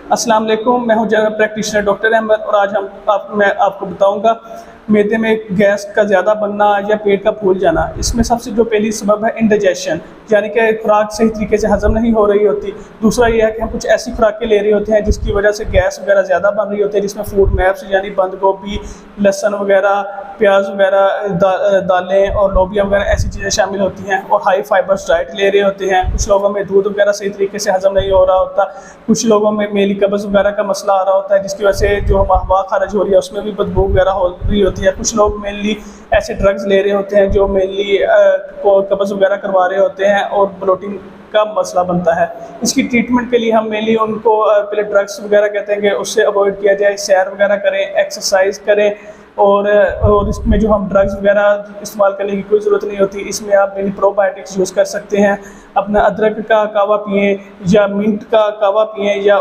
अस्सलाम वालेकुम, मैं हूं जनरल प्रैक्टिशनर डॉक्टर अहमद और आज मैं आपको बताऊंगा मैदे में गैस का ज़्यादा बनना या पेट का फूल जाना। इसमें सबसे जो पहली सबब है इंडाइजेशन, यानी कि खुराक सही तरीके से हज़म नहीं हो रही होती। दूसरा ये है कि हम कुछ ऐसी खुराकें ले रहे होते हैं जिसकी वजह से गैस वगैरह ज़्यादा बन रही होती है, जिसमें फूड मैप्स यानी बंद गोभी, लहसुन वगैरह, प्याज वगैरह, दालें और लोबिया वगैरह ऐसी चीज़ें शामिल होती हैं। और हाई फाइबर्स डाइट ले रहे होते हैं। कुछ लोगों में दूध वगैरह सही तरीके से हज़म नहीं हो रहा होता। कुछ लोगों में मेली कब्ज़ वगैरह का मसला आ रहा होता है, जिसकी वजह से जो हवा खारिज हो रही है उसमें भी बदबू वगैरह हो रही होती है। कुछ लोग मेनली ऐसे ड्रग्स ले रहे होते हैं जो मेनली कब्ज़ वगैरह करवा रहे होते हैं और ब्लोटिंग का मसला बनता है। इसकी ट्रीटमेंट के लिए हम मेनली उनको पहले ड्रग्स वगैरह कहते हैं कि उससे अवॉइड किया जाए, सैर वगैरह करें, एक्सरसाइज करें। और इसमें जो हम ड्रग्स वगैरह इस्तेमाल करने की कोई ज़रूरत नहीं होती। इसमें आप मेनली प्रोबायोटिक्स यूज़ कर सकते हैं। अपना अदरक का कावा पिएँ या मिंट का कावा पिएँ या